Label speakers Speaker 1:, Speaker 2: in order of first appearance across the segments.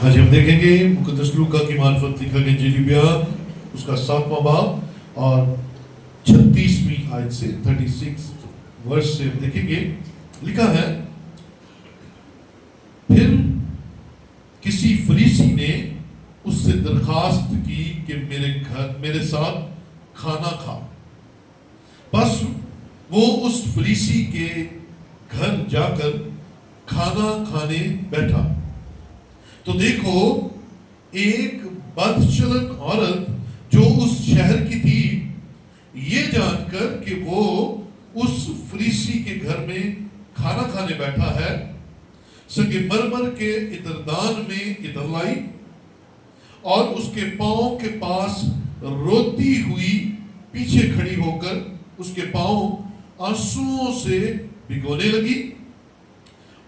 Speaker 1: آج ہم دیکھیں گے مقدس لوکا کی معرفت لکھا گیا انجیلی بیان اس کا 7واں باب اور 36ویں آیت سے 36 ورس سے دیکھیں گے. لکھا ہے پھر کسی فریسی نے اس سے درخواست کی کہ میرے ساتھ کھانا کھا. بس وہ اس فریسی کے گھر جا کر کھانا کھانے بیٹھا تو دیکھو ایک بدچلن عورت جو اس شہر کی تھی یہ جان کر کہ وہ اس فریسی کے گھر میں کھانا کھانے بیٹھا ہے سنگ مرمر کے عطردان میں عطر لائی اور اس کے پاؤں کے پاس روتی ہوئی پیچھے کھڑی ہو کر اس کے پاؤں آنسوؤں سے بھگونے لگی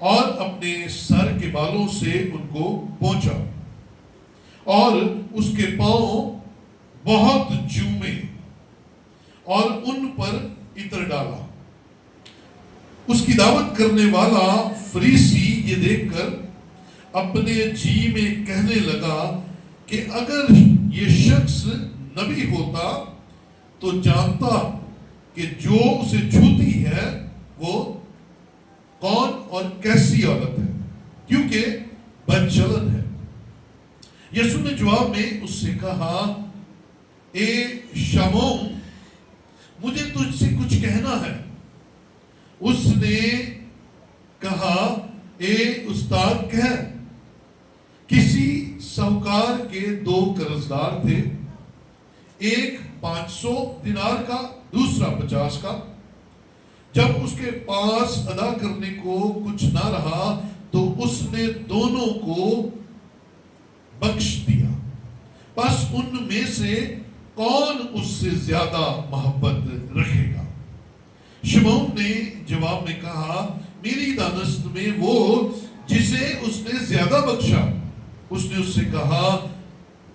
Speaker 1: اور اپنے سر کے بالوں سے ان کو پونچھا اور اس کے پاؤں بہت چومے اور ان پر عطر ڈالا. اس کی دعوت کرنے والا فریسی یہ دیکھ کر اپنے جی میں کہنے لگا کہ اگر یہ شخص نبی ہوتا تو جانتا کہ جو اسے چھوتی ہے وہ کون اور کیسی عورت ہے کیونکہ بدچلن ہے. یسوع نے جواب میں اس سے کہا اے شمعون مجھے تجھ سے کچھ کہنا ہے. اس نے کہا اے استاد کہہ. کسی ساہوکار کے 2 قرضدار تھے, ایک 500 دینار کا دوسرا 50 کا. جب اس کے پاس ادا کرنے کو کچھ نہ رہا تو اس نے دونوں کو بخش دیا. بس ان میں سے کون اس سے زیادہ محبت رکھے گا؟ شمعون نے جواب میں کہا میری دانست میں وہ جسے اس نے زیادہ بخشا. اس نے اس سے کہا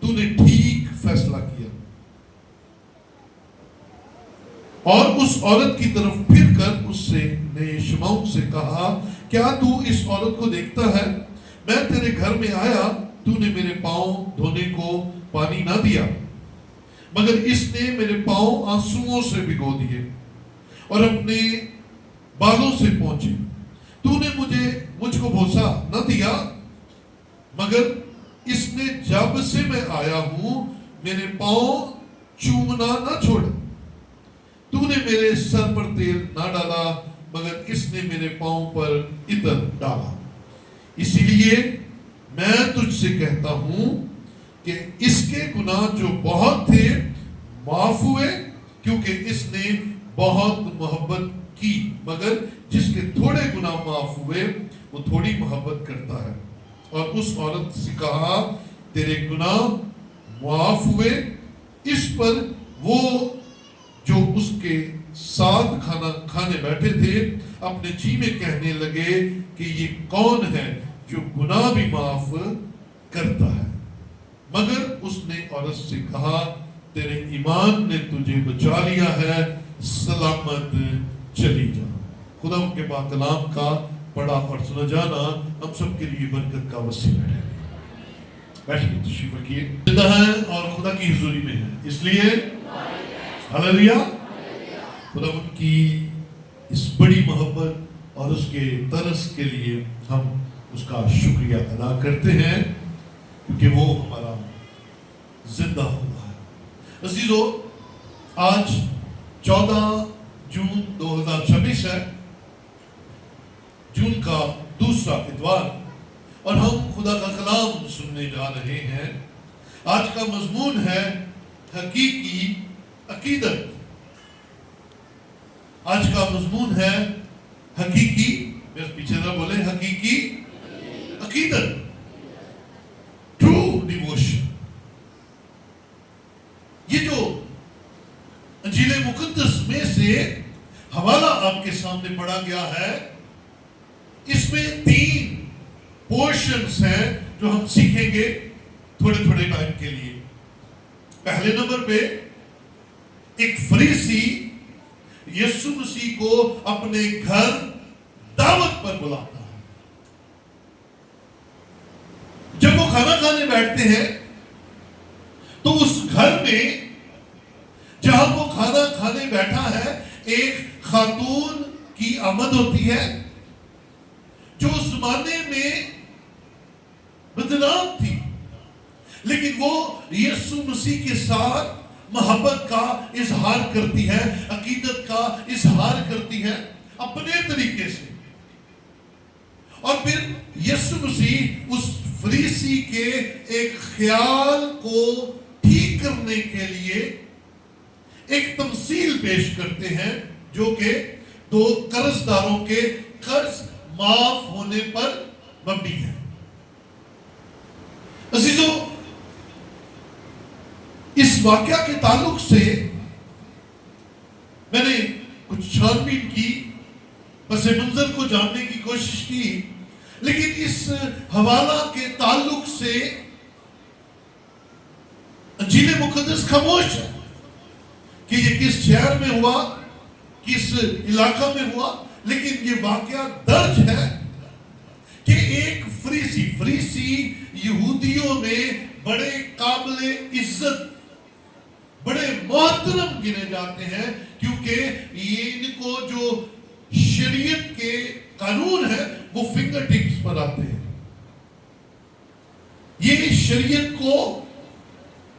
Speaker 1: تو نے ٹھیک فیصلہ کیا. اور اس عورت کی طرف پھر کر اس نے شمعون سے کہا کیا تو اس عورت کو دیکھتا ہے؟ میں تیرے گھر میں آیا تو نے میرے پاؤں دھونے کو پانی نہ دیا مگر اس نے میرے پاؤں آنسوؤں سے بھگو دیے اور اپنے بالوں سے پونچھے. تو نے مجھ کو بوسا نہ دیا مگر اس نے جب سے میں آیا ہوں میرے پاؤں چومنا نہ چھوڑا. تو نے میرے سر پر تیل نہ ڈالا مگر اس نے میرے پاؤں پر عطر ڈالا. اسی لیے میں تجھ سے کہتا ہوں کہ اس کے گناہ جو بہت تھے معاف ہوئے کیونکہ اس نے بہت محبت کی, مگر جس کے تھوڑے گناہ معاف ہوئے وہ تھوڑی محبت کرتا ہے. اور اس عورت سے کہا تیرے گناہ معاف ہوئے. اس پر وہ جو اس کے ساتھ کھانا کھانے بیٹھے تھے اپنے جی میں کہنے لگے کہ یہ کون ہے جو گناہ بھی معاف کرتا ہے. مگر اس نے عورت سے کہا تیرے ایمان نے تجھے بچا لیا ہے, سلامت چلی جا. خدا ان کے پاک کلام کا پڑھا اور سنا جانا ہم سب کے لیے برکت کا وسیلہ ہے. بیٹھیے تشریف رکھیے. زندہ ہے اور خدا کی حضوری میں ہے اس لیے ہلیلویا. خدا ان کی اس بڑی محبت اور اس کے ترس کے لیے ہم اس کا شکریہ ادا کرتے ہیں کیونکہ وہ ہمارا زندہ ہوا ہے. عزیزو آج 14 جون 2026 ہے, جون کا دوسرا اتوار, اور ہم خدا کا کلام سننے جا رہے ہیں. آج کا مضمون ہے حقیقی عقیدت. آج کا مضمون ہے حقیقی, میرے پیچھے نہ بولے, حقیقی عقیدت, ٹرو ڈیووشن. یہ جو انجیل مقدس میں سے حوالہ آپ کے سامنے پڑھا گیا ہے اس میں 3 پورشنز ہیں جو ہم سیکھیں گے تھوڑے ٹائم کے لیے. پہلے نمبر پہ ایک فریسی یسوع مسیح کو اپنے گھر دعوت پر بلاتا ہے. جب وہ وہ کھانا کھانے بیٹھتے ہیں تو اس گھر میں جہاں وہ کھانا کھانے بیٹھا ہے ایک خاتون کی آمد ہوتی ہے جو اس زمانے میں بدنام تھی، لیکن وہ یسوع مسیح کے ساتھ محبت کا اظہار کرتی ہے، عقیدت کا اظہار کرتی ہے اپنے طریقے سے. اور پھر یسوع مسیح اس فریسی کے ایک خیال کو ٹھیک کرنے کے لیے ایک تمثیل پیش کرتے ہیں جو کہ دو قرض داروں کے قرض معاف ہونے پر مبنی ہے. عزیزو، اس واقعہ کے تعلق سے میں نے کچھ چھان بین کی، پس منظر کو جاننے کی کوشش کی، لیکن اس حوالہ کے تعلق سے انجیل مقدس خاموش ہے کہ یہ کس شہر میں ہوا، کس علاقہ میں ہوا. لیکن یہ واقعہ درج ہے کہ ایک فریسی یہودیوں میں بڑے قابل عزت، بڑے محترم گنے جاتے ہیں، کیونکہ ان کو جو شریعت کے قانون ہے وہ فنگر ٹپس پر آتے ہیں. یہ شریعت کو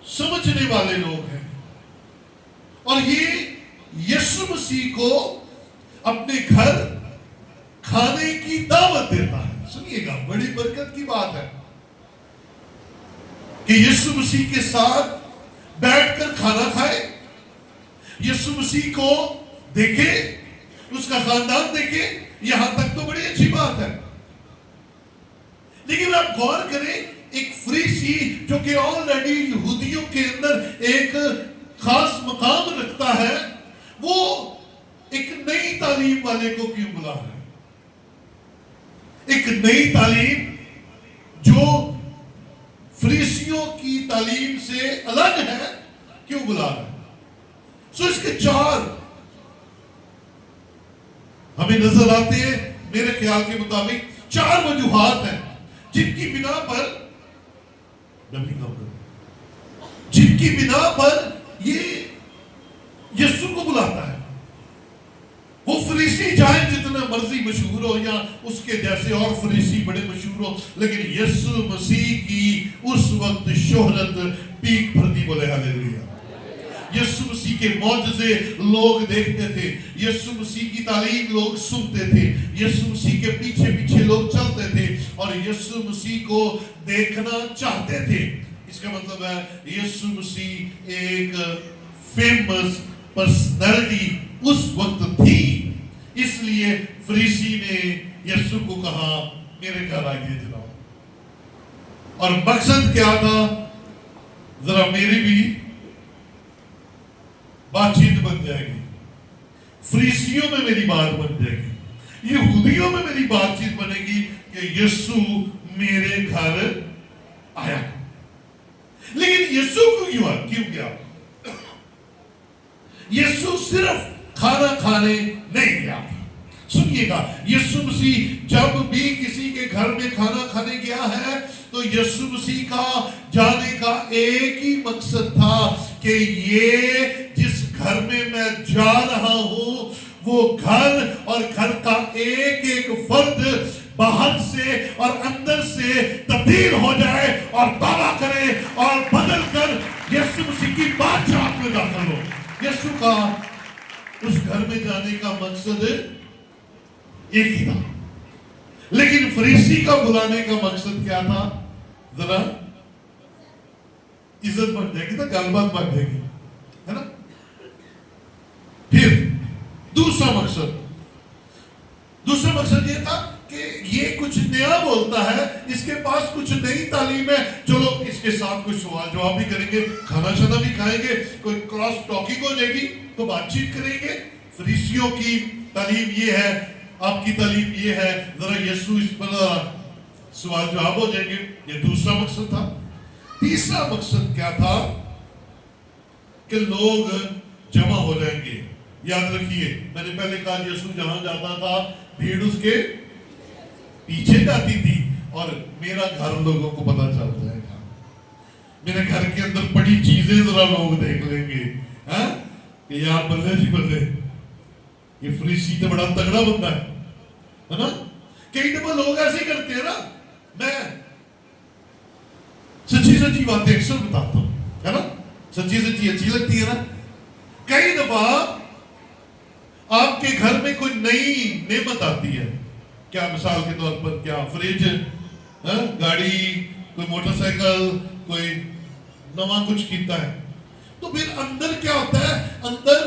Speaker 1: سمجھنے والے لوگ ہیں، اور یہ یسوع مسیح کو اپنے گھر کھانے کی دعوت دیتا ہے. سنیے گا، بڑی برکت کی بات ہے کہ یسوع مسیح کے ساتھ بیٹھ کر کھانا کھائے، یسوع مسیح کو دیکھے، اس کا خاندان دیکھے. یہاں تک تو بڑی اچھی بات ہے، لیکن آپ غور کریں، ایک فریسی جو کہ آلریڈی یہودیوں کے اندر ایک خاص مقام رکھتا ہے، وہ ایک نئی تعلیم والے کو کیوں بلا رہا ہے؟ ایک نئی تعلیم جو فریسیوں کی تعلیم سے الگ ہے کیوں بلا رہا ہے؟ اس کے چار ہمیں نظر آتے ہیں، میرے خیال کے مطابق چار وجوہات ہیں جن کی بنا پر یہ یسوع کو بلاتا ہے. وہ فریسی چاہے جتنا مرضی مشہور ہو یا اس کے جیسے اور فریسی بڑے مشہور ہو، لیکن یسوع مسیح کی اس وقت شہرت پیک پر تھی. بولے ہاللیلویا. یسوع مسیح کے معجزے لوگ دیکھتے تھے، یسوع مسیح کی تعلیم لوگ سنتے تھے، یسوع مسیح کے پیچھے پیچھے لوگ چلتے تھے اور یسوع مسیح کو دیکھنا چاہتے تھے. اس کا مطلب ہے یسوع مسیح ایک فیمس پرسنالٹی اس وقت تھی. اس لیے فریسی نے یسوع کو کہا میرے گھر آئیے جناب. اور مقصد کیا تھا؟ ذرا میری بھی بات چیت بن جائے گی، فریسیوں میں میری بات بن جائے گی، یہودیوں میں میری بات چیت بنے گی کہ یسوع میرے گھر آیا. لیکن یسوع کو کیوں گیا؟ یسوع صرف کھانا کھانے نہیں گیا. سنیے گا، یسوع مسیح جب بھی کسی کے گھر میں کھانا کھانے گیا ہے تو یسوع مسیح کا جانے کا ایک ہی مقصد تھا کہ یہ جس گھر میں میں جا رہا ہوں وہ گھر اور گھر کا ایک ایک فرد باہر سے اور اندر سے تبدیل ہو جائے اور توبہ کرے اور بدل کر یسوع مسیح کی بادشاہت میں داخل ہو. یسوع کا اس گھر میں جانے کا مقصد ایک ہی تھا، لیکن فریسی کا بلانے کا مقصد کیا تھا؟ ذرا عزت بن جائے گی، گل بات بن جائے گی، ہے نا. پھر دوسرا مقصد یہ تھا کہ یہ کچھ نیا بولتا ہے، اس کے پاس کچھ نئی تعلیم ہے، چلو اس کے ساتھ کچھ سوال جواب بھی کریں گے، کھانا شانا بھی کھائیں گے، کوئی کراس ٹاکنگ ہو جائے گی تو بات چیت کریں گے. فریسیوں کی تعلیم یہ ہے، آپ کی تعلیم یہ ہے، ذرا یسوع اس پر سوال جواب ہو جائیں گے. یہ دوسرا مقصد تھا. تیسرا مقصد کیا تھا؟ کہ لوگ جمع ہو جائیں گے. یاد رکھیے، میں نے پہلے کہا یسوع جہاں جاتا تھا بھیڑ اس کے پیچھے جاتی تھی. اور میرا گھر لوگوں کو پتا چل جائے گا، میرے گھر کے اندر پڑی چیزیں ذرا لوگ دیکھ لیں گے کہ یار بلے جی بلے، یہ فریسی تو بڑا تگڑا بندہ ہے نا۔ کئی دفعہ لوگ ایسے کرتے ہیں نا، میں سچی سچی باتیں اکثر بتاتا ہوں، ہے نا، سچی سچی اچھی لگتی ہے نا۔ کئی دفعہ آپ کے گھر میں کوئی نئی نعمت آتی ہے، کیا مثال کے طور پر کیا فریج، گاڑی، کوئی موٹر سائیکل، کوئی نواں کچھ کیتا ہے، تو پھر اندر کیا ہوتا ہے، اندر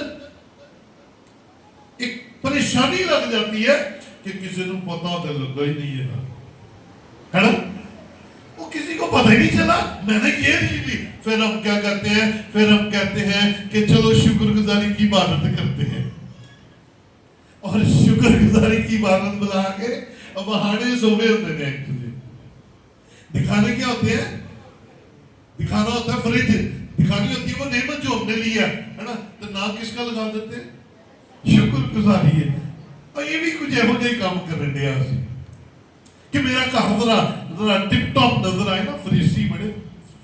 Speaker 1: ایک پریشانی لگ جاتی ہے کہ کسی کو پتا تو لگا ہی نہیں ہے نا، وہ کسی کو پتہ ہی نہیں چلا میں نے یہ چیز لی۔ پھر ہم کیا کرتے ہیں، پھر ہم کہتے ہیں کہ چلو شکر گزاری کی عبادت کرتے ہیں، اور شکر گزاری کی عبادت بلا کے بہانے سوے ہوتے ہیں، ایکچولی دکھانے کیا ہوتے ہیں، دکھانا ہوتا ہے فریج، دکھانی ہوتی ہے وہ نعمت جو ہم نے لی ہے نا، تو نام کس کا لگا دیتے ہیں، شکر گزاری ہے۔ اور یہ بھی کچھ ایہو جہی کام کر رہے ہیں کہ میرا کہا ذرا ٹپ ٹاپ نظر آئے نا، فریسی بڑے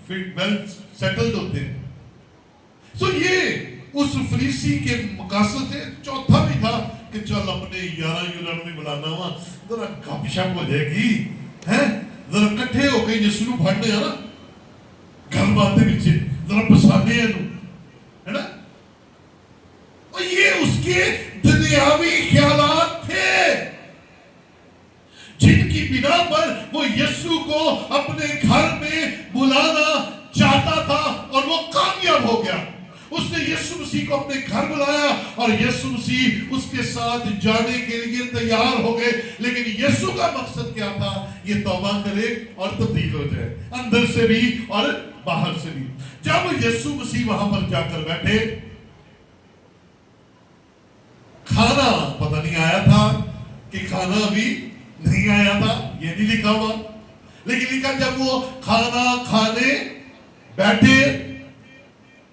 Speaker 1: ویل سیٹلڈ ہوتے ہیں۔ سو یہ اس فریسی کے مقاصد سے چوتھا بھی تھا کہ چل اپنے یارہ میں بلانا ہوا، ذرا گپ شپ ہو جائے گی، ذرا کٹھے ہو کے یسوع پڑھنے ہیں نا، گل باتیں پیچھے ذرا پسانے ہیں ہے نا۔ اور یہ اس کے دنیاوی خیالات تھے جن کی بنا پر وہ یسوع کو اپنے گھر میں بلانا چاہتا تھا، اور وہ کامیاب ہو گیا۔ اس نے یسوع مسیح کو اپنے گھر بلایا، اور یسوع مسیح اس کے ساتھ جانے کے لیے تیار ہو گئے۔ لیکن یسوع کا مقصد کیا تھا، یہ توبہ کرے اور تبدیل ہو جائے، اندر سے بھی اور باہر سے بھی۔ جب یسوع مسیح وہاں پر جا کر بیٹھے، کھانا پتہ نہیں آیا تھا کہ کھانا ابھی نہیں آیا تھا، یہ نہیں لکھا ہوا، لیکن لکھا جب وہ کھانا کھانے بیٹھے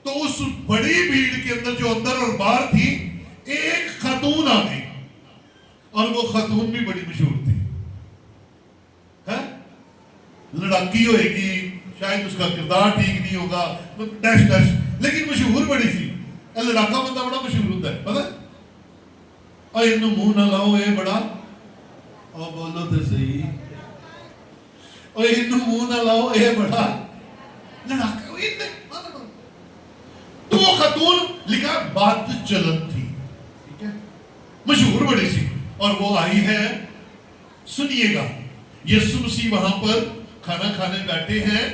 Speaker 1: تو اس بڑی بھیڑ کے اندر جو اندر اور باہر تھی، ایک خاتون آ گئی، اور وہ خاتون بھی بڑی مشہور تھی، لڑاکی ہوئے گی، شاید اس کا کردار ٹھیک نہیں ہوگا، ڈیش ڈیش، لیکن مشہور بڑی تھی۔ لڑاکا بندہ بڑا مشہور ہوتا ہے، پتہ؟ اور انہوں منہ نہ لاؤ اے بڑا، اور بولو تو صحیح، اور انہوں منہ نہ لاؤ اے بڑا لڑاکا، تو وہ خاتون لکھا بات چلن تھی، ٹھیک ہے، مشہور بڑی سی، اور وہ آئی ہے۔ سنیے گا، یسوع مسیح وہاں پر کھانا کھانے بیٹھے ہیں،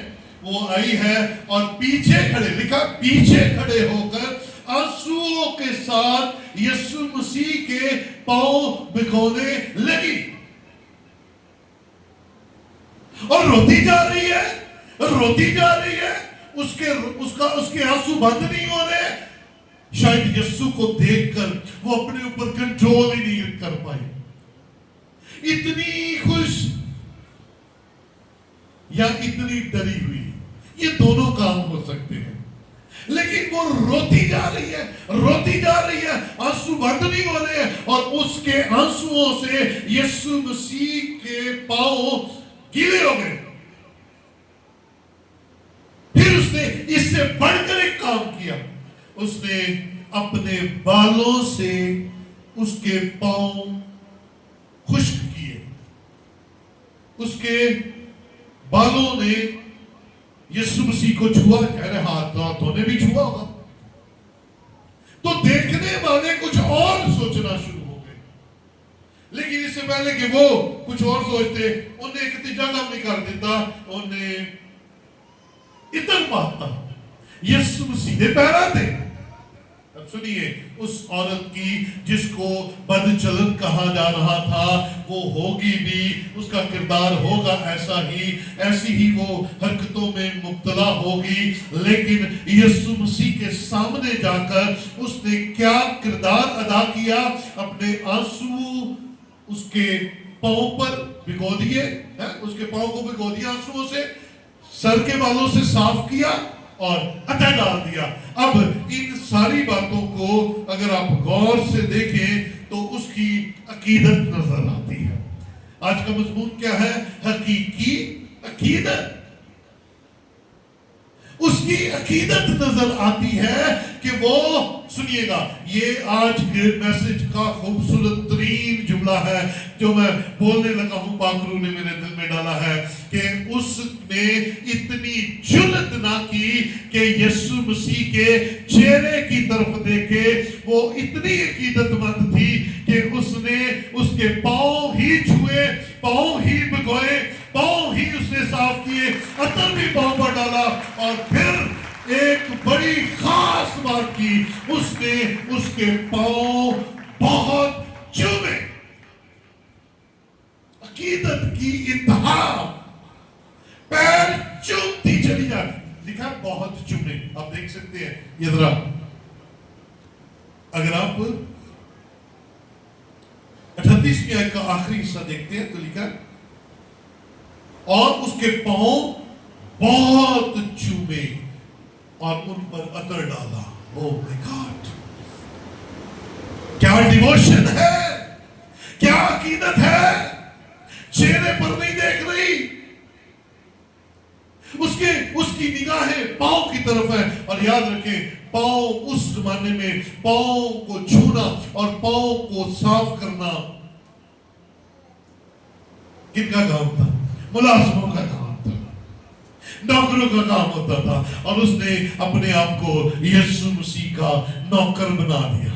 Speaker 1: وہ آئی ہے اور پیچھے کھڑے، لکھا پیچھے کھڑے ہو کر آنسوؤں کے ساتھ یسوع مسیح کے پاؤں بھگونے لگی، اور روتی جا رہی ہے، روتی جا رہی ہے، اس کے آنسو بند نہیں ہو رہے۔ شاید یسوع کو دیکھ کر وہ اپنے اوپر کنٹرول ہی نہیں کر پائی، اتنی خوش یا اتنی ڈری ہوئی، یہ دونوں کام ہو سکتے ہیں، لیکن وہ روتی جا رہی ہے، روتی جا رہی ہے، آنسو بند نہیں ہو رہے ہیں، اور اس کے آنسوؤں سے یسوع مسیح کے پاؤں گیلے ہو گئے۔ پھر اس نے اس سے بڑھ کر ایک کام کیا، اس نے اپنے بالوں سے اس کے پاؤں خشک کیے، اس کے بالوں نے یسوع مسیح کو چھوا، کہہ رہے ہاتھوں نے بھی چھوا ہوگا، تو دیکھنے والے کچھ اور سوچنا شروع ہو گئے، لیکن اس سے پہلے کہ وہ کچھ اور سوچتے، انہیں ایک تیجا کام نہیں کر دیتا، انہیں اتن پاتا یسوع مسیح دے پیرا تھے۔ اب سنیے، اس عورت کی جس کو بد چلن کہا جا رہا تھا، وہ ہوگی بھی، اس کا کردار ہوگا ایسی ہی وہ حرکتوں میں مبتلا ہوگی، لیکن یسوع مسیح کے سامنے جا کر اس نے کیا کردار ادا کیا، اپنے آنسو اس کے پاؤں پر بھگو دیے، اس کے پاؤں کو بھگو دیا آنسوؤں سے، سر کے بالوں سے صاف کیا اور عطا ڈال دیا۔ اب ان ساری باتوں کو اگر آپ غور سے دیکھیں تو اس کی عقیدت نظر آتی ہے۔ آج کا مضمون کیا ہے؟ حقیقی عقیدت. اس کی عقیدت نظر آتی ہے کہ وہ، سنیے گا، یہ آج کے میسج کا خوبصورت ترین جملہ ہے جو میں بولنے لگا ہوں، پاکرو نے میرے دل میں ڈالا ہے کہ اس نے اتنی جرأت نہ کی کہ یسوع مسیح کے چہرے کی طرف دیکھے. وہ اتنی عقیدت مند تھی کہ اس نے اس کے پاؤں ہی چھوئے، پاؤں ہی بھگوئے، پاؤں ہی اس نے صاف کیے، عطر بھی پاؤں پر ڈالا، اور پھر ایک بڑی خاص بات کی، اس نے اس کے پاؤں بہت چومے. عقیدت کی انتہا، پیر چومتی چلی جائے. لکھا بہت چومے. آپ دیکھ سکتے ہیں یہ ذرا، اگر آپ 38ویں آیت کا آخری حصہ دیکھتے ہیں تو لکھا اور اس کے پاؤں بہت چومے اور ان پر عطر ڈالا. او مائی گاڈ، کیا ڈیووشن ہے، کیا عقیدت ہے. چہرے پر نہیں دیکھ رہی، اس کی نگاہیں پاؤں کی طرف ہے. اور یاد رکھیں، پاؤں اس زمانے میں پاؤں کو چھونا اور پاؤں کو صاف کرنا کن کا کام تھا؟ ملازموں کا کام تھا، نوکروں کا کام ہوتا تھا. اور اس نے اپنے آپ کو یسوع مسیح کا نوکر بنا دیا.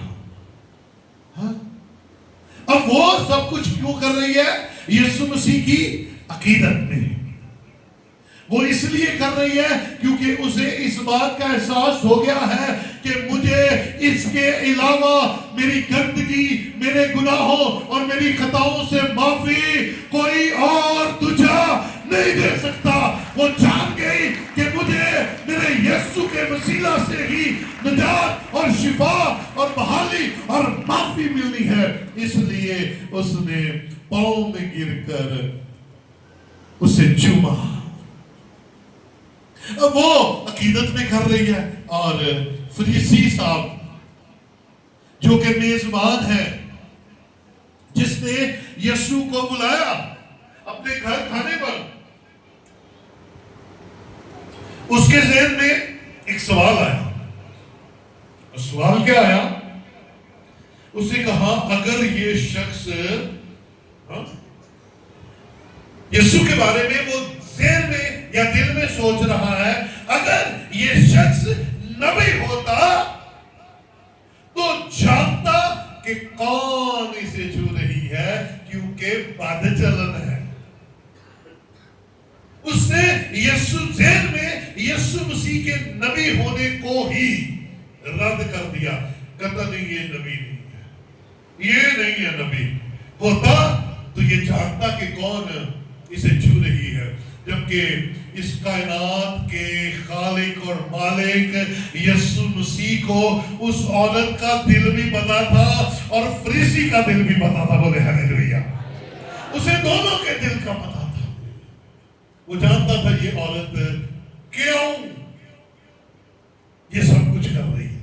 Speaker 1: اب وہ سب کچھ کیوں کر رہی ہے؟ یسوع مسیح کی عقیدت میں. وہ اس لیے کر رہی ہے کیونکہ اسے اس بات کا احساس ہو گیا ہے کہ مجھے اس کے علاوہ میری گندگی، میرے گناہوں اور میری خطاؤں سے معافی کوئی اور تجھا نہیں دے سکتا. وہ جان گئی کہ مجھے میرے یسوع کے وسیلہ سے ہی نجات اور شفا اور بحالی اور معافی ملنی ہے. اس لیے اس نے پاؤں میں گر کر اسے چوما. وہ عقیدت میں کر رہی ہے. اور فریسی صاحب جو کہ میزبان ہے، جس نے یسوع کو بلایا اپنے گھر کھانے پر، اس کے ذہن میں ایک سوال آیا. سوال کیا آیا؟ اس نے کہا اگر یہ شخص یسوع کے بارے میں وہ ذہن میں یا دل میں سوچ رہا ہے، اگر یہ شخص نبی ہوتا تو جانتا کہ کون اسے چھو رہی ہے، کیونکہ بد چلن ہے. اس نے یسوع ذہن میں یسوع مسیح کے نبی ہونے کو ہی رد کر دیا. کہتا نہیں، یہ نبی نہیں ہے، یہ نہیں ہے نبی. ہوتا تو یہ جانتا کہ کون اسے چھو رہی ہے. جبکہ اس کائنات کے خالق اور مالک یسوع مسیح کو اس عورت کا دل بھی پتا تھا اور فریسی کا دل بھی پتا تھا. بولے ہاللیلویا. اسے دونوں کے دل کا پتا تھا. وہ جانتا تھا یہ عورت کیوں یہ سب کچھ کر رہی ہے.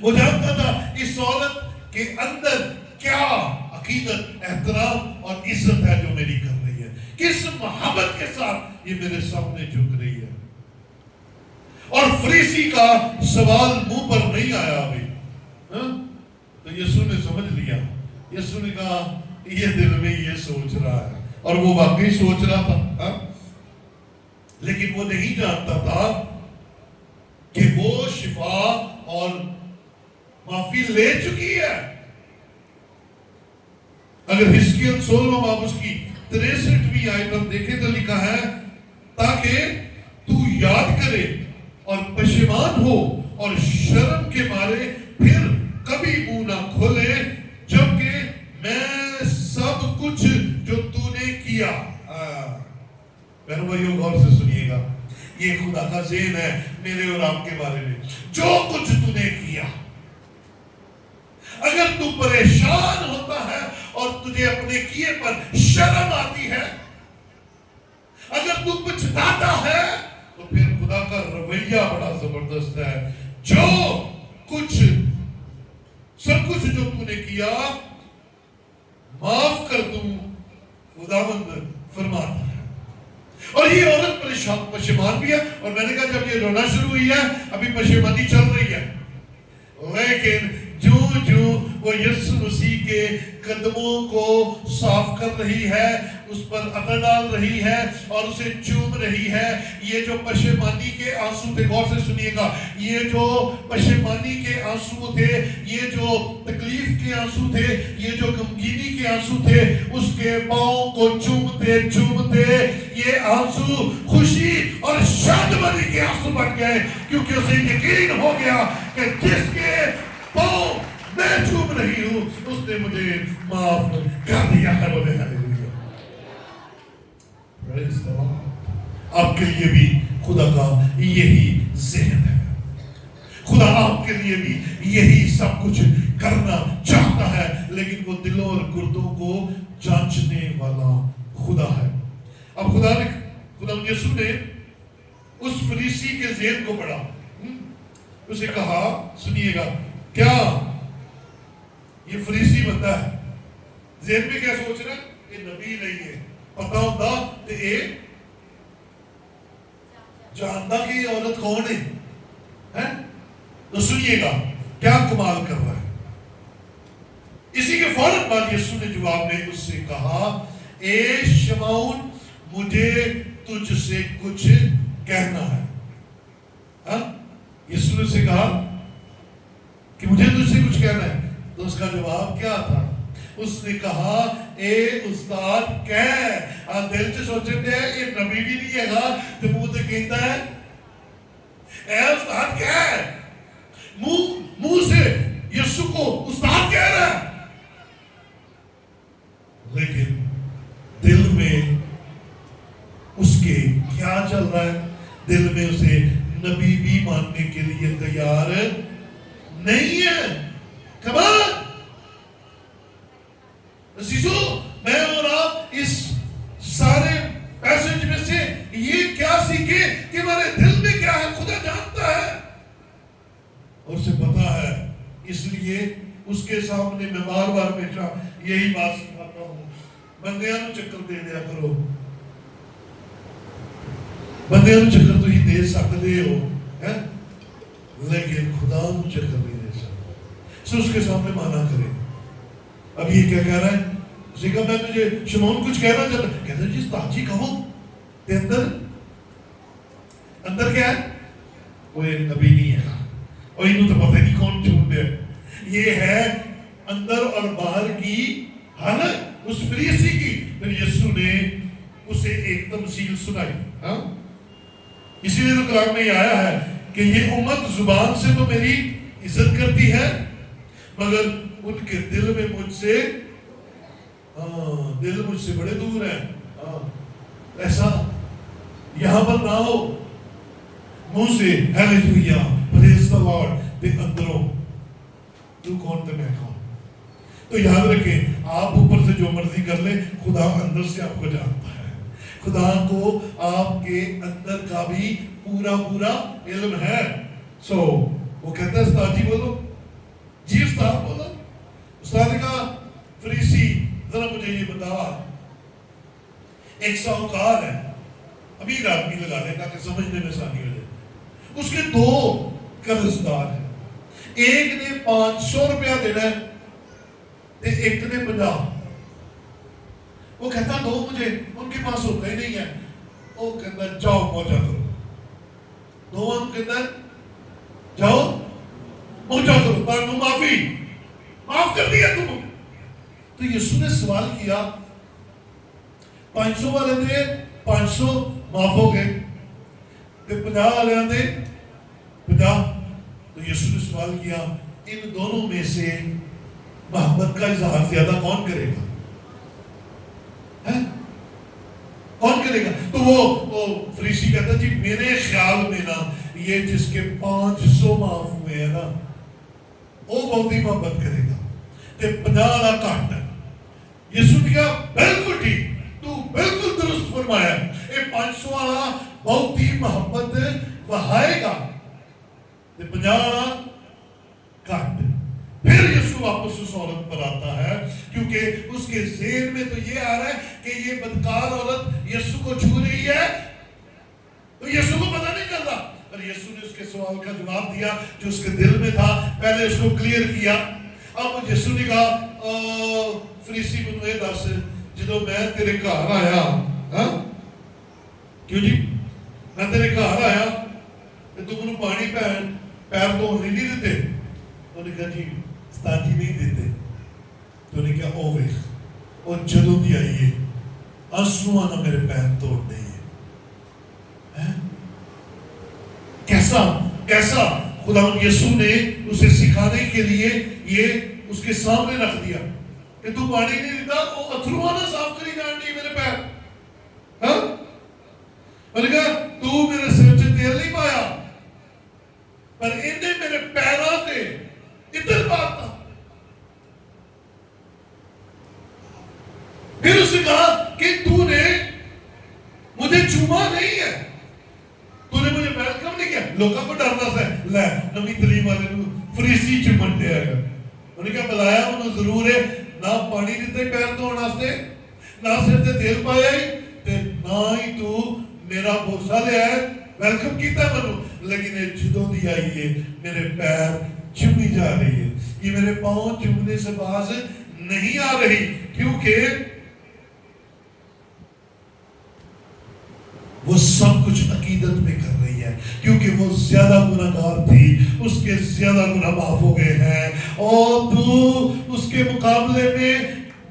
Speaker 1: وہ جانتا تھا اس عورت کے اندر کیا عقیدت، احترام اور عزت ہے جو میری کر رہی ہے، کس محبت کے ساتھ یہ میرے سامنے جھک رہی ہے. اور فریسی کا سوال منہ پر نہیں آیا ابھی. تو یسوع نے سمجھ لیا. یسوع نے کہا یہ دل میں یہ سوچ رہا ہے، اور وہ واقعی سوچ رہا تھا. لیکن وہ نہیں جانتا تھا کہ وہ شفا اور معافی لے چکی ہے. اگر حزقیل 16 باب اس کی 63ویں آیت ہم دیکھیں تو لکھا ہے تاکہ تو یاد کرے اور پشیمان ہو اور شرم کے مارے پھر کبھی منہ نہ کھولے، جبکہ میں سب کچھ جو تو نے کیا. بہنوں بھائیوں غور سے سنیے گا، یہ خدا کا ذہن ہے میرے اور آپ کے بارے میں. جو کچھ تو نے کیا، اگر تو پریشان ہوتا ہے اور تجھے اپنے کیے پر شرم آتی ہے، اگر تو پچھتاتا ہے، تو پھر خدا کا رویہ بڑا زبردست ہے. جو کچھ، سب کچھ جو تو نے کیا معاف کر دوں اور یہ عورت پشیمان بھی ہے، اور میں نے کہا جب یہ رونا شروع ہوئی ہے ابھی پشیمانی چل رہی ہے، لیکن جو وہ یسوع مسیح کے قدموں کو صاف کر رہی ہے، اس پر عطر ڈال رہی ہے اور اسے چوم رہی ہے، یہ جو پشیمانی کے آنسو تھے، غور سے سنیے گا، یہ جو پشیمانی کے آنسو تھے، یہ جو تکلیف کے آنسو تھے، یہ جو غمگینی کے آنسو تھے، اس کے پاؤں کو چومتے چومتے یہ آنسو خوشی اور شادمانی کے آنسو بن گئے، کیونکہ اسے یقین ہو گیا کہ جس کے پاؤں میں چوم رہی ہوں اس نے مجھے معاف کر دیا ہے۔ بولے ہاللیلویا۔ پریز دی لارڈ۔ آپ کے لیے بھی خدا کا یہی ذہن ہے، خدا آپ کے لیے بھی یہی سب کچھ کرنا چاہتا ہے، لیکن وہ دلوں اور گردوں کو جانچنے والا خدا ہے۔ اب خدا یسوع نے اس فریسی کے ذہن کو پڑھا، اسے کہا، سنیے گا، کیا یہ فریسی بندہ ہے، ذہن میں کیا سوچ رہا ہے؟ یہ نبی نہیں ہے، پتا ہوتا کہ یہ جانتا کہ یہ عورت کون ہے، تو سنیے گا کیا کمال کر رہا ہے۔ اسی کے فوراً بعد یسوع نے جواب میں اس سے کہا، اے شمعون، مجھے تجھ سے کچھ کہنا ہے۔ یسوع نے سے کہا کہ مجھے تجھ سے کچھ کہنا ہے، تو اس کا جواب کیا تھا؟ اس نے کہا، اے استاد کہہ۔ آپ دل سے سوچتے ہیں یہ نبی بھی نہیں ہے گا تو منہ سے کہتا ہے اے استاد کہہ، منہ سے یسوع کو استاد کہہ رہا ہے، لیکن دل میں اس کے کیا چل رہا ہے؟ دل میں اسے نبی بھی ماننے کے لیے تیار نہیں ہے۔ کمان عزیزو، میں اور آپ اس سارے پیسج میں سے یہ کیا سیکھے کہ ہمارے دل میں کیا ہے خدا جانتا ہے اور اسے پتا ہے۔ اس لیے اس کے سامنے میں بار بار بیٹھا یہی بات سکھاتا ہوں، بندیاں نو چکر دے دیا کرو، بندیاں نو چکر تو ہی دے سکتے ہو، لیکن خدا نو چکر نہیں دے سکتے، سو اس کے سامنے مانا کرے۔ اب یہ کیا کہہ رہا ہے؟ اسی کا میں تجھے شمعون کچھ کہنا چاہتا ہے، کہتا ہے جی استاد جی کہو، تے اندر کیا ہے؟ وہ نبی نہیں ہے، اور انہوں تو پتہ نہیں کون چھوٹ دے، یہ ہے اندر اور باہر کی حالت اس فریسی کی۔ پھر یسوع نے اسے ایک تمثیل سنائی، اسی لیے تو کلام میں یہ آیا ہے کہ یہ امت زبان سے تو میری عزت کرتی ہے مگر ان کے دل میں مجھ سے دل مجھ سے بڑے دور ہیں۔ ایسا یہاں پر نہ ہو، منہ سے ہیلیلویا پریز دی لارڈ، تے اندروں تو کون تے میں کون۔ تو یاد رکھیں، آپ اوپر سے جو مرضی کر لیں، خدا اندر سے آپ کو جانتا ہے، خدا کو آپ کے اندر کا بھی پورا علم ہے۔ سو وہ کہتا ہے استاد جی بولو، جی استاد بولو۔ استاد نے کہا فریسی ذرا مجھے یہ بتا، ایک ساہوکار ہے، امیر آدمی لگا لے تاکہ سمجھنے میں آسانی ہو جائے، اس کے 2 قرض دار ہیں، ایک نے 500 روپیہ دینا ہے تے ایک نے 50۔ وہ کہتا 2 مجھے ان کے پاس ہوتا ہی نہیں ہے، وہ کہتا جاؤ موجہ کرو، 2 کہتا جاؤ موجہ کرو، تانوں معاف کر دیا تم۔ تو یسوع نے سوال کیا، 500 والے دے 500 معاف ہو گئے، 50 والے دے 50۔ تو یسوع نے سوال کیا، ان دونوں میں سے محبت کا اظہار زیادہ کون کرے گا؟ کون کرے گا؟ تو وہ فریسی کہتا جی میرے خیال میں نا یہ جس کے 500 معاف ہوئے ہیں نا وہ بہت ہی محبت کرے گا، تے 50 والا کٹ۔ یسوع نے کہا بالکل ٹھیک، تو بالکل درست فرمایا، یہ 500 والا بہت ہی محبت بہائے گا، تے 50 والا کٹ۔ پھر یسوع واپس اس عورت پر آتا ہے، کیونکہ اس کے ذہن میں تو یہ آ رہا ہے کہ یہ بدکار عورت یسوع کو چھو رہی ہے سوال کا جواب دیا جو اس کے دل میں تھا، پہلے اس کو کلیئر کیا۔ اب یسوع نے کہا فریسی منو یہ دس جدو میں تیرے گھر آیا، کیوں جی میں تیرے گھر آیا تو مجھے پانی پیر دھونے نہیں دیتے؟ تو نے کہا جی استاد جی نہیں دیتے۔ تو نے کہا او ویخ اور جدوں دی آئیے آنسو آنا میرے پیر توڑ دے۔ کیسا خدا یسوع نے اسے سکھانے کے لیے یہ اس کے سامنے رکھ دیا کہ تو پانی نہیں دیتا، وہ اتھرو آنا صاف کری جان نہیں میرے پیر۔ اور کہا تو میرے سر سے تیل نہیں پایا پر انہیں میرے پیروں تے اتر بات تھا۔ پھر اس نے کہا کہ تو نے مجھے چوما نہیں ہے، تو نے مجھے ویلکم نہیں کیا۔ لوگوں کو ڈرنا سا لے نوی تعلیم والے فریسی چمن دیا گا۔ انہوں نے کہا بلایا انہوں ضرور ہے، نہ پانی دیتے پیر دھونے واسطے، نہ سر تے تیل پایا ہی تے نہ ہی تو میرا بوسا لیا ہے، ویلکم کیتا منو، لیکن جدوں دی آئی ہے میرے پیر چومی جا رہی ہے، یہ میرے پاؤں چومنے سے باز نہیں آ رہی، کیونکہ وہ سب کچھ عقیدت میں کر رہی ہے، کیونکہ وہ زیادہ گناہگار تھی، اس کے زیادہ گناہ معاف ہو گئے ہیں، اور تو اس کے مقابلے میں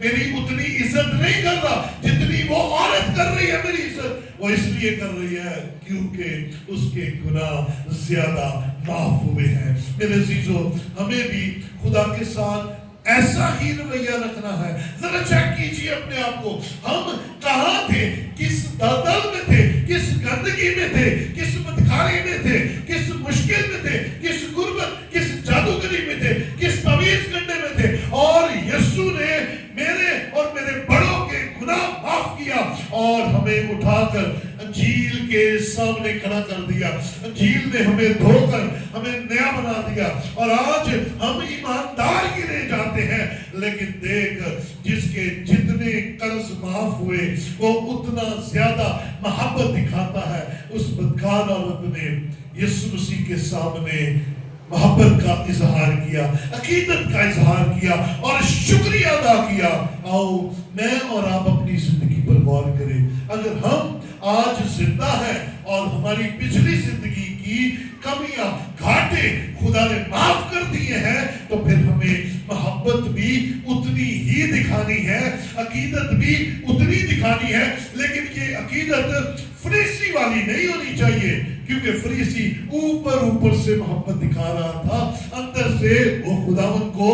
Speaker 1: میری اتنی عزت نہیں کر رہا جتنی وہ عورت کر رہی ہے میری عزت۔ وہ اس لیے کر رہی ہے کیونکہ اس کے گناہ زیادہ معاف ہوئے ہیں۔ میرے عزیزو، ہمیں بھی خدا کے ساتھ ایسا ہی رویہ رکھنا ہے۔ ذرا چیک کیجئے اپنے آپ کو، ہم کہاں تھے، کس دلدل میں تھے، کس گندگی میں تھے، کس بدکاری میں تھے، کس مشکل میں تھے، کس غربت، کس جادوگری میں تھے، کس تعویذ کرنے میں تھے، اور یسوع نے میرے اور میرے بڑوں کے گناہ معاف کیا اور ہمیں اٹھا کر انجیل کے سامنے کھڑا کر دیا۔ انجیل نے ہمیں دھو کر ہمیں نیا بنا دیا، اور آج ہم ایماندار گنے جاتے ہیں، لیکن دیکھ جس کے جتنے قرض معاف ہوئے وہ اتنا زیادہ محبت دکھاتا ہے۔ اس بدکار عورت نے یسوع مسیح کے سامنے محبت کا اظہار کیا، عقیدت کا اظہار کیا اور شکریہ ادا کیا۔ آؤ میں اور آپ اپنی زندگی پر غور کریں۔ اگر ہم آج زندہ ہیں اور ہماری پچھلی زندگی کی کمیاں گھاٹے خدا نے معاف کر دیے ہیں، تو پھر ہمیں محبت بھی اتنی ہی دکھانی ہے، عقیدت بھی اتنی دکھانی ہے، لیکن یہ عقیدت فریسی والی نہیں ہونی چاہیے، کیونکہ فریسی اوپر سے محبت دکھا رہا تھا، اندر سے وہ خداوند کو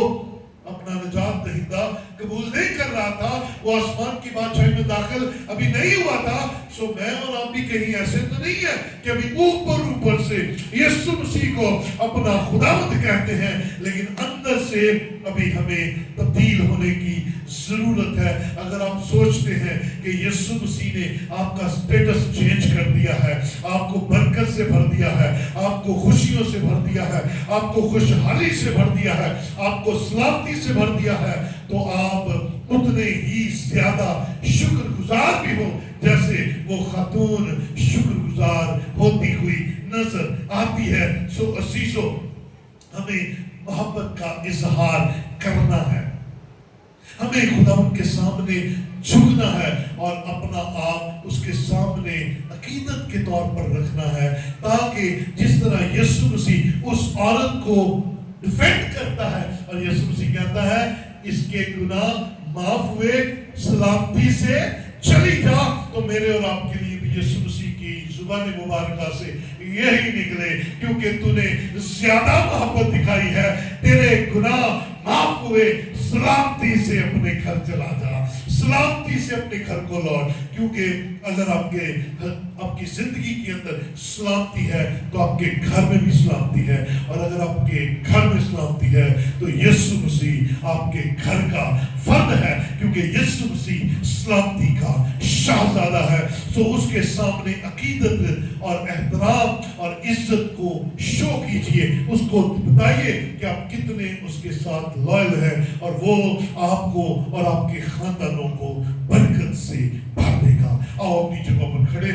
Speaker 1: اپنا نجات دہندہ قبول نہیں کر رہا تھا، وہ آسمان کی بادشاہی میں داخل ابھی نہیں ہوا تھا۔ سو میں اور آپ بھی کہیں ایسے تو نہیں ہے کہ ابھی اوپر سے یسوع مسیح کو اپنا خداوند کہتے ہیں، لیکن اندر سے ابھی ہمیں تبدیل ہونے کی ضرورت ہے۔ اگر آپ سوچتے ہیں کہ یسوع مسیح نے آپ کا سٹیٹس چینج کر دیا ہے، آپ کو برکت سے بھر دیا ہے، آپ کو خوشیوں سے بھر دیا ہے، آپ کو خوشحالی سے بھر دیا ہے، آپ کو سلامتی سے بھر دیا ہے، تو آپ اتنے ہی زیادہ شکر گزار بھی ہو جیسے وہ خاتون شکر گزار ہوتی ہوئی نظر آتی ہے۔ سو عزیزو، ہمیں محبت کا اظہار کرنا ہے، ہمیں خدا ان کے سامنے جھکنا ہے اور اپنا آپ اس کے سامنے عقیدت کے طور پر رکھنا ہے، تاکہ جس طرح یسوع مسیح اس عورت کو ڈیفینڈ کرتا ہے اور یسوع مسیح کہتا ہے اس کے گناہ معاف ہوئے، سلامتی سے چلی جا، تو میرے اور آپ کے لیے بھی یسوع مسیح کی زبان مبارکہ سے یہی نکلے، کیونکہ تو نے زیادہ محبت دکھائی ہے، تیرے گناہ معاف ہوئے، سلامتی سے اپنے گھر چلا جا، سلامتی سے اپنے گھر کو لوٹ، کیونکہ اگر آپ کی زندگی کے اندر سلامتی ہے تو آپ کے گھر میں بھی سلامتی ہے، اور اگر آپ کے گھر میں سلامتی ہے تو یسوع مسیح آپ کے گھر کا فرد ہے، کیونکہ یسوع مسیح سلامتی کا شہزادہ ہے۔ سو اس کے سامنے عقیدت اور احترام اور عزت کو شو کیجئے، اس کو بتائیے کہ آپ کتنے اس کے ساتھ لائل ہیں، اور وہ آپ کو اور آپ کے خاندانوں کو برکت سے بھر دے گا۔ آؤ اپنی جگہ پر کھڑے